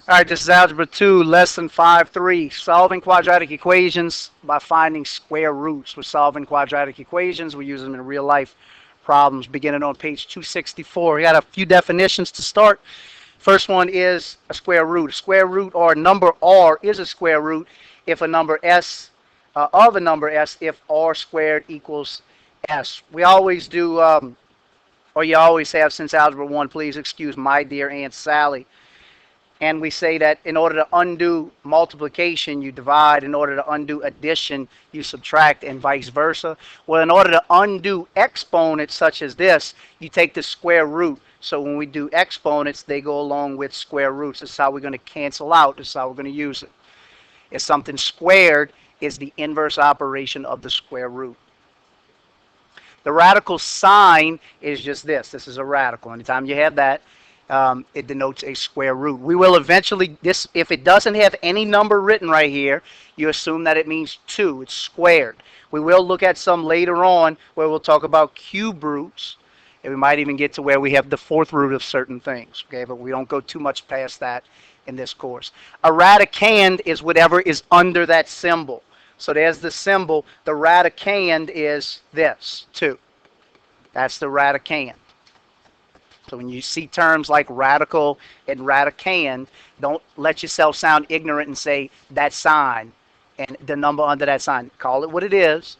All right, this is Algebra 2, Lesson 5.3, solving quadratic equations by finding square roots. We're solving quadratic equations. We use them in real life problems beginning on page 264. We got a few definitions to start. First one is a square root. A square root or a number r is a square root if a number s of a number s if r squared equals s. We always do, or you always have since Algebra 1, please excuse my dear Aunt Sally. And we say that in order to undo multiplication, you divide. In order to undo addition, you subtract, and vice versa. Well, in order to undo exponents such as this, you take the square root. So when we do exponents, they go along with square roots. This is how we're going to cancel out. This is how we're going to use it. If something squared is the inverse operation of the square root. The radical sign is just this. This is a radical. Anytime you have that, it denotes a square root. We will eventually, if it doesn't have any number written right here, you assume that it means 2. It's squared. We will look at some later on where we'll talk about cube roots, and we might even get to where we have the fourth root of certain things. Okay, but we don't go too much past that in this course. A radicand is whatever is under that symbol. So there's the symbol. The radicand is this, 2. That's the radicand. So when you see terms like radical and radicand, don't let yourself sound ignorant and say that sign and the number under that sign. Call it what it is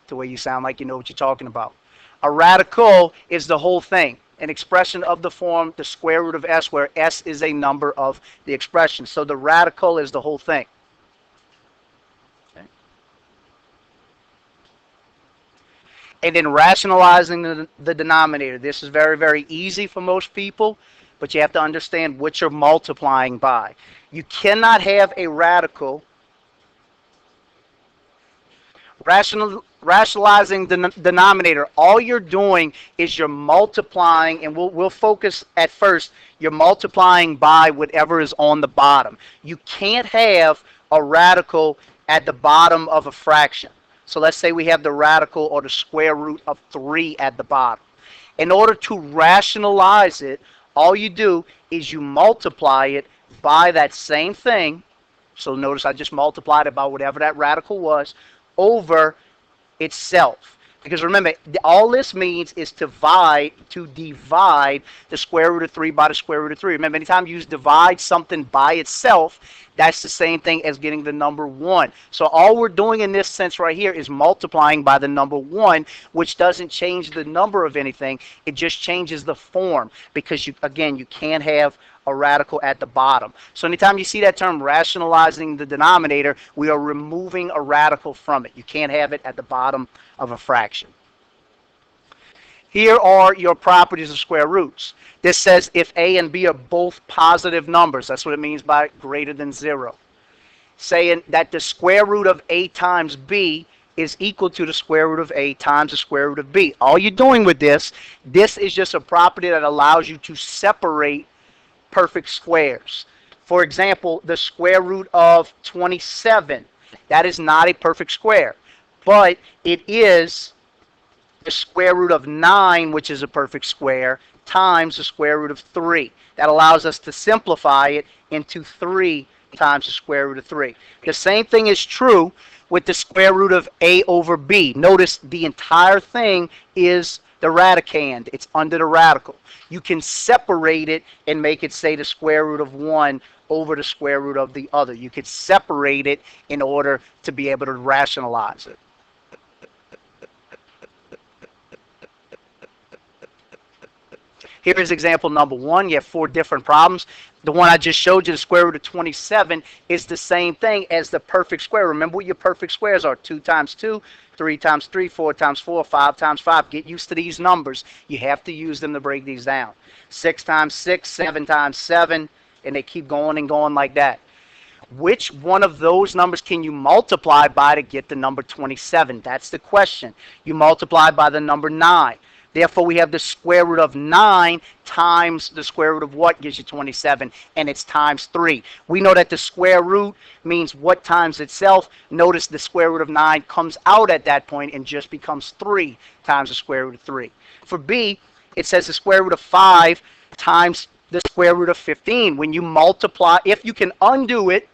to where you sound like you know what you're talking about. A radical is the whole thing, an expression of the form the square root of s, where s is a number of the expression. So the radical is the whole thing. And then rationalizing the denominator. This is very, very easy for most people, but you have to understand what you're multiplying by. You cannot have a radical. Rationalizing the denominator, all you're doing is you're multiplying, and we'll focus at first, you're multiplying by whatever is on the bottom. You can't have a radical at the bottom of a fraction. So let's say we have the radical or the square root of 3 at the bottom. In order to rationalize it, all you do is you multiply it by that same thing. So notice I just multiplied it by whatever that radical was over itself. Because remember, all this means is to divide the square root of 3 by the square root of 3. Remember, anytime you divide something by itself, that's the same thing as getting the number 1. So all we're doing in this sense right here is multiplying by the number 1, which doesn't change the number of anything. It just changes the form. Because, you can't have a radical at the bottom. So anytime you see that term rationalizing the denominator, we are removing a radical from it. You can't have it at the bottom of a fraction. Here are your properties of square roots. This says if a and b are both positive numbers. That's what it means by greater than 0. Saying that the square root of a times b is equal to the square root of a times the square root of b. All you're doing with this is just a property that allows you to separate perfect squares. For example, the square root of 27. That is not a perfect square, but it is the square root of 9, which is a perfect square, times the square root of 3. That allows us to simplify it into 3 times the square root of 3. The same thing is true with the square root of a over b. Notice the entire thing is the radicand. It's under the radical. You can separate it and make it, say, the square root of 1 over the square root of the other. You could separate it in order to be able to rationalize it. Here is example number 1. You have 4 different problems. The one I just showed you, the square root of 27, is the same thing as the perfect square. Remember what your perfect squares are. 2 times 2, 3 times 3, 4 times 4, 5 times 5. Get used to these numbers. You have to use them to break these down. 6 times 6, 7 times 7, and they keep going and going like that. Which one of those numbers can you multiply by to get the number 27? That's the question. You multiply by the number 9. Therefore, we have the square root of 9 times the square root of what gives you 27, and it's times 3. We know that the square root means what times itself. Notice the square root of 9 comes out at that point and just becomes 3 times the square root of 3. For b, it says the square root of 5 times the square root of 15. When you multiply, if you can undo it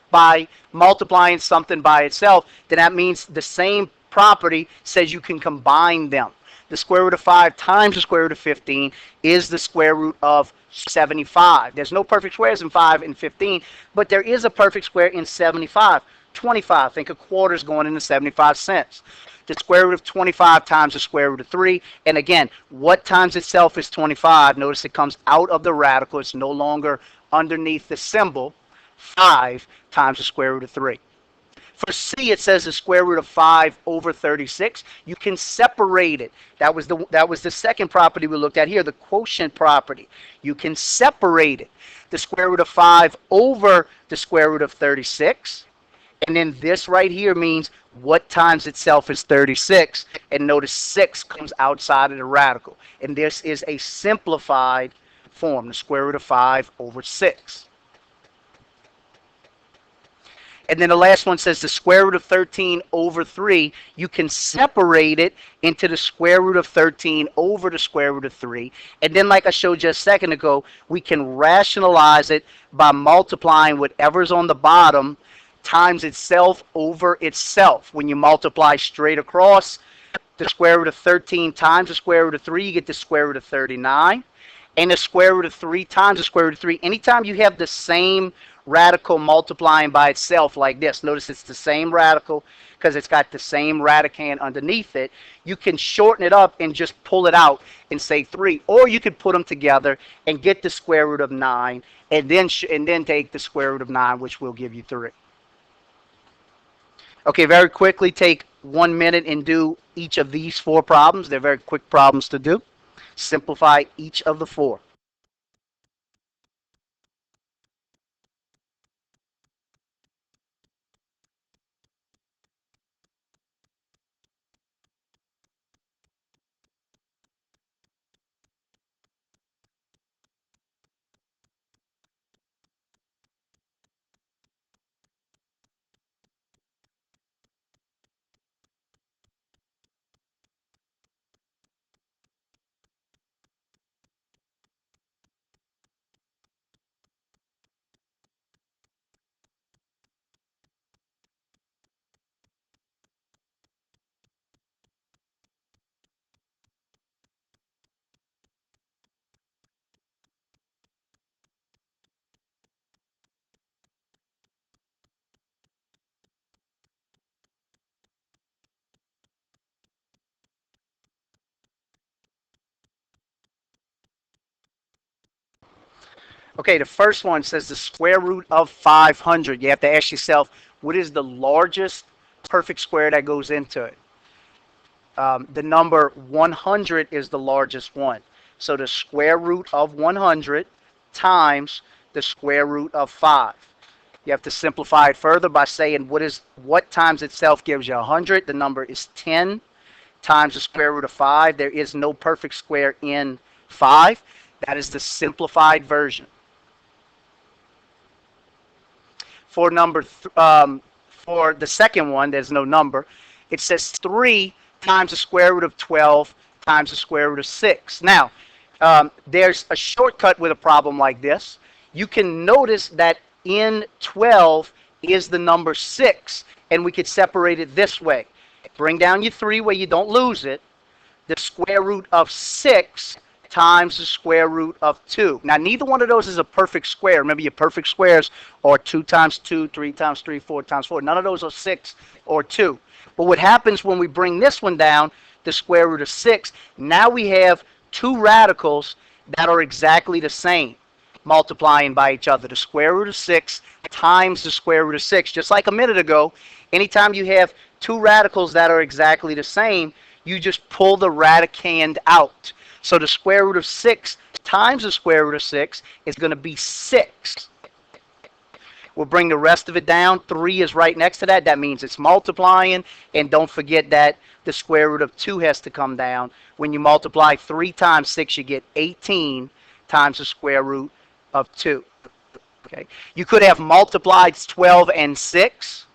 by multiplying something by itself, then that means the same property says you can combine them. The square root of 5 times the square root of 15 is the square root of 75. There's no perfect squares in 5 and 15, but there is a perfect square in 75. 25, think a quarter's going into 75 cents. The square root of 25 times the square root of 3. And again, what times itself is 25? Notice it comes out of the radical. It's no longer underneath the symbol. 5 times the square root of 3. For C, it says the square root of 5 over 36. You can separate it. That was the second property we looked at here, the quotient property. You can separate it. The square root of 5 over the square root of 36. And then this right here means what times itself is 36. And notice 6 comes outside of the radical. And this is a simplified form, the square root of 5 over 6. And then the last one says the square root of 13 over 3. You can separate it into the square root of 13 over the square root of 3. And then, like I showed just a second ago, we can rationalize it by multiplying whatever's on the bottom times itself over itself. When you multiply straight across, the square root of 13 times the square root of 3, you get the square root of 39. And the square root of 3 times the square root of 3. Anytime you have the same radical multiplying by itself like this, notice it's the same radical because it's got the same radicand underneath it, you can shorten it up and just pull it out and say 3. Or you could put them together and get the square root of 9 and then take the square root of 9, which will give you 3. Okay, very quickly, take 1 minute and do each of these 4 problems. They're very quick problems to do. Simplify each of the 4. Okay, the first one says the square root of 500. You have to ask yourself, what is the largest perfect square that goes into it? The number 100 is the largest one. So the square root of 100 times the square root of 5. You have to simplify it further by saying what times itself gives you 100. The number is 10 times the square root of 5. There is no perfect square in 5. That is the simplified version. For for the second one, there's no number. It says 3 times the square root of 12 times the square root of 6. Now, there's a shortcut with a problem like this. You can notice that in 12 is the number 6, and we could separate it this way. Bring down your 3 where you don't lose it. The square root of 6 times the square root of 2. Now, neither one of those is a perfect square. Remember, your perfect squares are 2 times 2, 3 times 3, 4 times 4. None of those are 6 or 2. But what happens when we bring this one down, the square root of 6, now we have 2 radicals that are exactly the same, multiplying by each other. The square root of 6 times the square root of 6. Just like a minute ago, anytime you have 2 radicals that are exactly the same, you just pull the radicand out. So the square root of 6 times the square root of 6 is going to be 6. We'll bring the rest of it down. 3 is right next to that. That means it's multiplying. And don't forget that the square root of 2 has to come down. When you multiply 3 times 6, you get 18 times the square root of 2. Okay. You could have multiplied 12 and 6.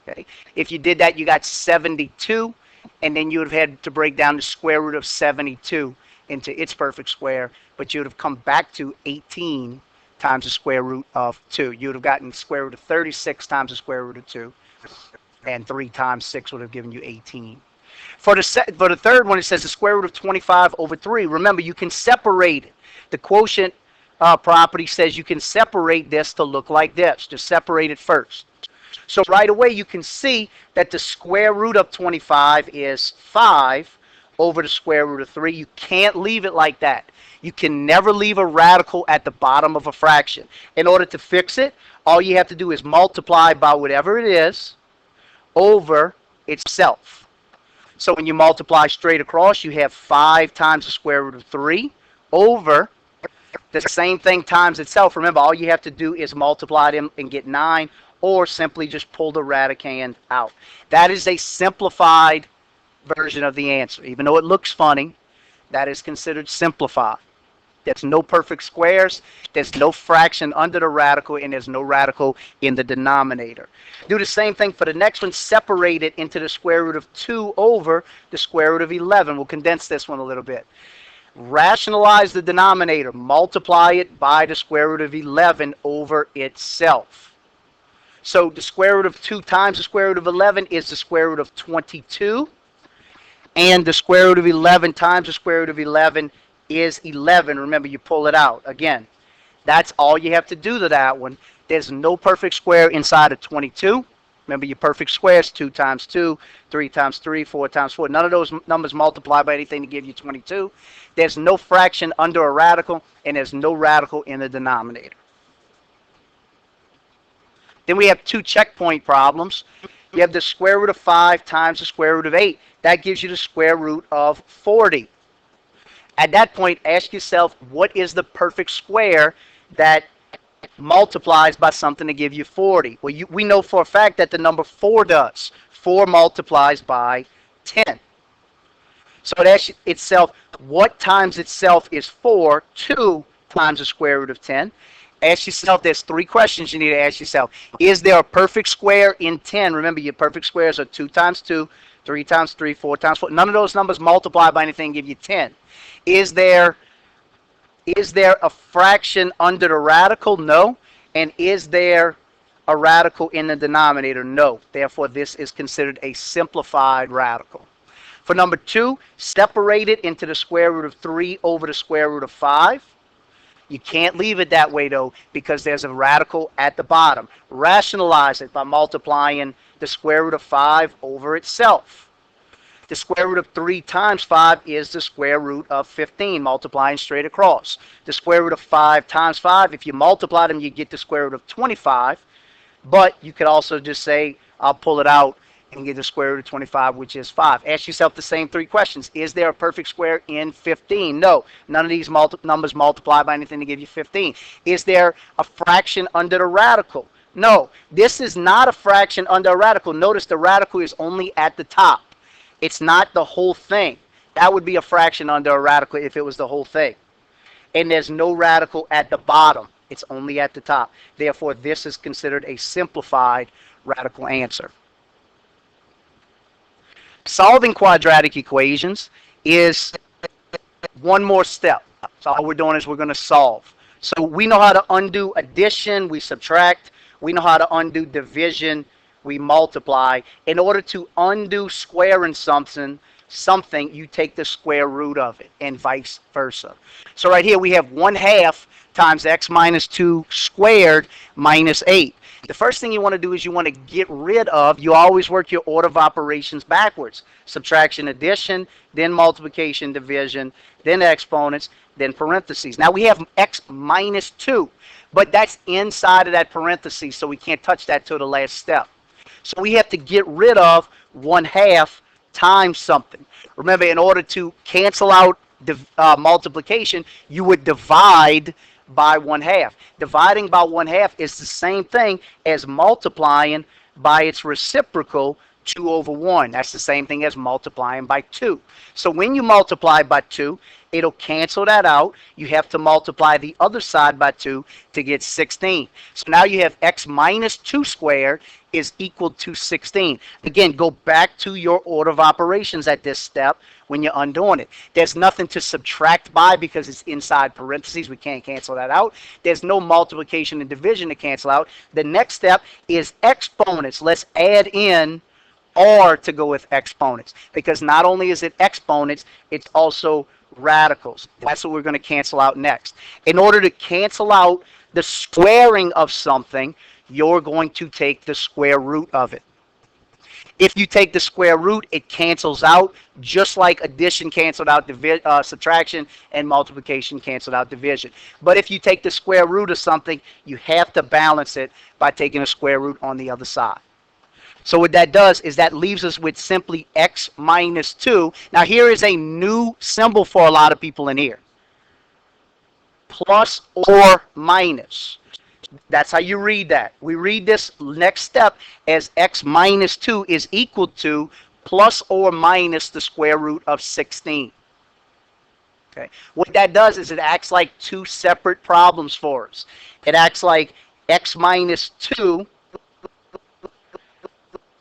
Okay. If you did that, you got 72. And then you would have had to break down the square root of 72. into its perfect square, but you would have come back to 18 times the square root of 2. You would have gotten the square root of 36 times the square root of 2, and 3 times 6 would have given you 18. For the third one, it says the square root of 25 over 3. Remember, you can separate it. The quotient property says you can separate this to look like this. Just separate it first. So right away, you can see that the square root of 25 is 5 over the square root of 3. You can't leave it like that. You can never leave a radical at the bottom of a fraction. In order to fix it, all you have to do is multiply by whatever it is over itself. So when you multiply straight across, you have 5 times the square root of 3 over the same thing times itself. Remember, all you have to do is multiply them and get 9, or simply just pull the radicand out. That is a simplified version of the answer. Even though it looks funny, that is considered simplified. There's no perfect squares, there's no fraction under the radical, and there's no radical in the denominator. Do the same thing for the next one. Separate it into the square root of 2 over the square root of 11. We'll condense this one a little bit. Rationalize the denominator. Multiply it by the square root of 11 over itself. So the square root of 2 times the square root of 11 is the square root of 22. And the square root of 11 times the square root of 11 is 11. Remember, you pull it out. Again, that's all you have to do to that one. There's no perfect square inside of 22. Remember, your perfect square is 2 times 2, 3 times 3, 4 times 4. None of those numbers multiply by anything to give you 22. There's no fraction under a radical, and there's no radical in the denominator. Then we have 2 checkpoint problems. You have the square root of 5 times the square root of 8. That gives you the square root of 40. At that point, ask yourself, what is the perfect square that multiplies by something to give you 40? Well, we know for a fact that the number 4 does. 4 multiplies by 10. So it asks itself, what times itself is 4? 2 times the square root of 10. Ask yourself, there's 3 questions you need to ask yourself. Is there a perfect square in 10? Remember, your perfect squares are 2 times 2, 3 times 3, 4 times 4. None of those numbers multiply by anything and give you 10. Is there a fraction under the radical? No. And is there a radical in the denominator? No. Therefore, this is considered a simplified radical. For number 2, separate it into the square root of 3 over the square root of 5. You can't leave it that way, though, because there's a radical at the bottom. Rationalize it by multiplying the square root of 5 over itself. The square root of 3 times 5 is the square root of 15, multiplying straight across. The square root of 5 times 5, if you multiply them, you get the square root of 25. But you could also just say, I'll pull it out and get the square root of 25, which is 5. Ask yourself the same 3 questions. Is there a perfect square in 15? No. None of these numbers multiply by anything to give you 15. Is there a fraction under the radical? No. This is not a fraction under a radical. Notice the radical is only at the top. It's not the whole thing. That would be a fraction under a radical if it was the whole thing. And there's no radical at the bottom. It's only at the top. Therefore, this is considered a simplified radical answer. Solving quadratic equations is one more step. So all we're doing is we're going to solve. So we know how to undo addition, we subtract. We know how to undo division, we multiply. In order to undo squaring something, you take the square root of it, and vice versa. So right here we have 1/2 times x minus 2 squared minus 8. The first thing you want to do is you want to get rid of, you always work your order of operations backwards. Subtraction, addition, then multiplication, division, then exponents, then parentheses. Now we have x minus 2, but that's inside of that parentheses, so we can't touch that till the last step. So we have to get rid of 1/2 times something. Remember, in order to cancel out multiplication, you would divide by 1/2. Dividing by 1/2 is the same thing as multiplying by its reciprocal 2 over 1. That's the same thing as multiplying by 2. So when you multiply by 2, it'll cancel that out. You have to multiply the other side by 2 to get 16. So now you have x minus 2 squared is equal to 16. Again, go back to your order of operations at this step when you're undoing it. There's nothing to subtract by because it's inside parentheses. We can't cancel that out. There's no multiplication and division to cancel out. The next step is exponents. Let's add in r to go with exponents, because not only is it exponents, it's also radicals. That's what we're going to cancel out next. In order to cancel out the squaring of something, you're going to take the square root of it. If you take the square root, it cancels out, just like addition canceled out subtraction and multiplication canceled out division. But if you take the square root of something, you have to balance it by taking a square root on the other side. So what that does is that leaves us with simply x minus 2. Now here is a new symbol for a lot of people in here. Plus or minus. That's how you read that. We read this next step as x minus 2 is equal to plus or minus the square root of 16. Okay. What that does is it acts like two separate problems for us. It acts like x minus 2.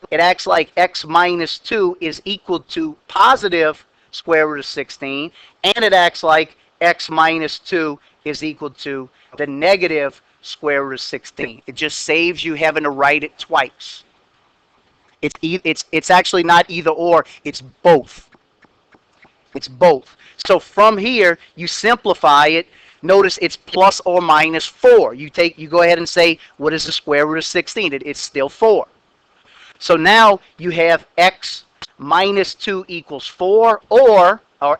It acts like x minus 2 is equal to positive square root of 16. And it acts like x minus 2 is equal to the negative square root of 16. It just saves you having to write it twice. It's actually not either or, it's both. It's both. So from here, you simplify it. Notice it's plus or minus 4. You go ahead and say, what is the square root of 16? It's still 4. So now you have x minus 2 equals 4,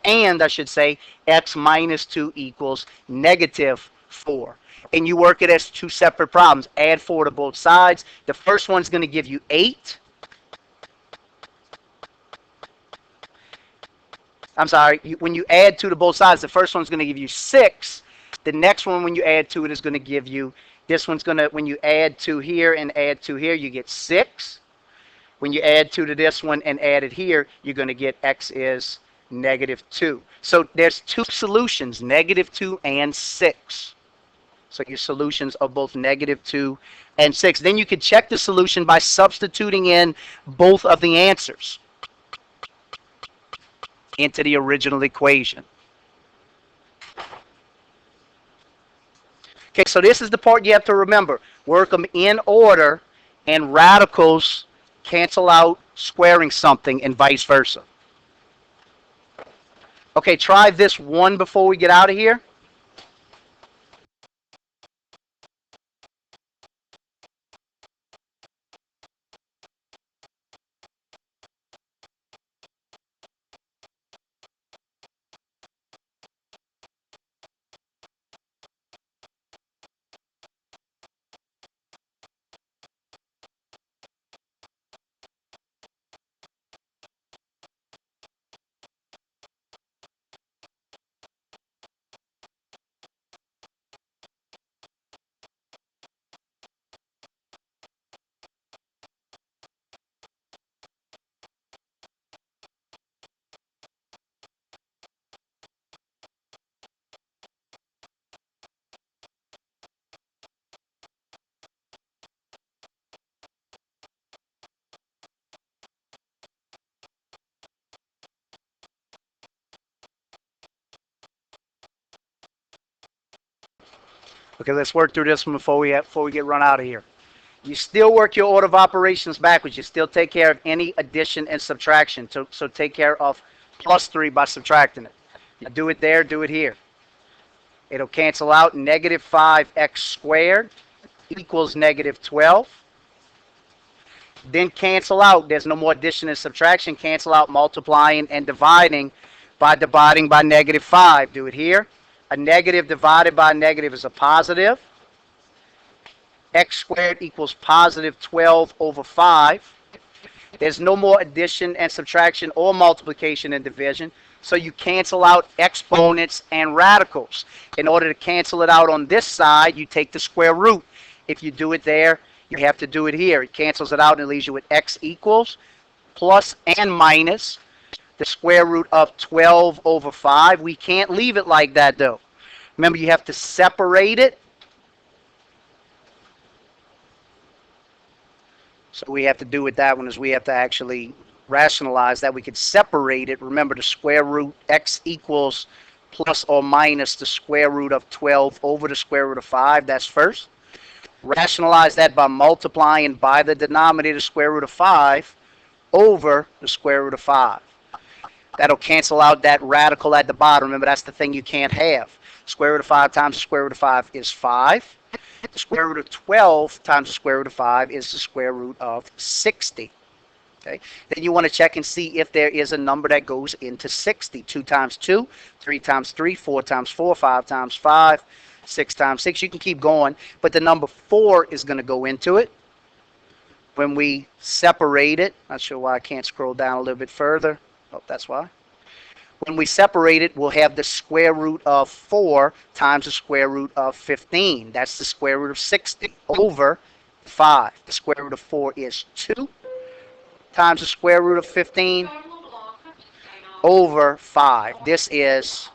and I should say, x minus 2 equals negative 4. And you work it as two separate problems. Add 4 to both sides. The first one's going to give you 8. I'm sorry, when you add 2 to both sides, the first one's going to give you 6. The next one, when you add 2, it is going to give you, this one's going to, when you add 2 here and add 2 here, you get 6. When you add 2 to this one and add it here, you're going to get x is negative 2. So there's two solutions, negative 2 and 6. So your solutions are both negative 2 and 6. Then you can check the solution by substituting in both of the answers into the original equation. Okay, so this is the part you have to remember. Work them in order, and radicals cancel out squaring something and vice versa. Okay, try this one before we get out of here. Okay, let's work through this one before we get run out of here. You still work your order of operations backwards. You still take care of any addition and subtraction. So take care of plus 3 by subtracting it. You do it there, do it here. It'll cancel out. Negative 5x squared equals negative 12. Then cancel out. There's no more addition and subtraction. Cancel out multiplying and dividing by dividing by negative 5. Do it here. A negative divided by a negative is a positive. X squared equals positive 12 over 5. There's no more addition and subtraction or multiplication and division. So you cancel out exponents and radicals. In order to cancel it out on this side, you take the square root. If you do it there, you have to do it here. It cancels it out and it leaves you with x equals plus and minus the square root of 12 over 5. We can't leave it like that, though. Remember, you have to separate it. So we have to do with that one is we have to actually rationalize that. We could separate it. Remember, the square root x equals plus or minus the square root of 12 over the square root of 5. That's first. Rationalize that by multiplying by the denominator square root of 5 over the square root of 5. That'll cancel out that radical at the bottom. Remember, that's the thing you can't have. Square root of 5 times the square root of 5 is 5. The square root of 12 times the square root of 5 is the square root of 60. Okay. Then you want to check and see if there is a number that goes into 60. 2 times 2, 3 times 3, 4 times 4, 5 times 5, 6 times 6. You can keep going, but the number 4 is going to go into it. When we separate it, not sure why I can't scroll down a little bit further. Oh, that's why. When we separate it, we'll have the square root of 4 times the square root of 15. That's the square root of 60 over 5. The square root of 4 is 2 times the square root of 15 over 5. This is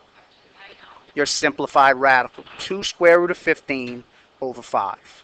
your simplified radical. 2 square root of 15 over 5.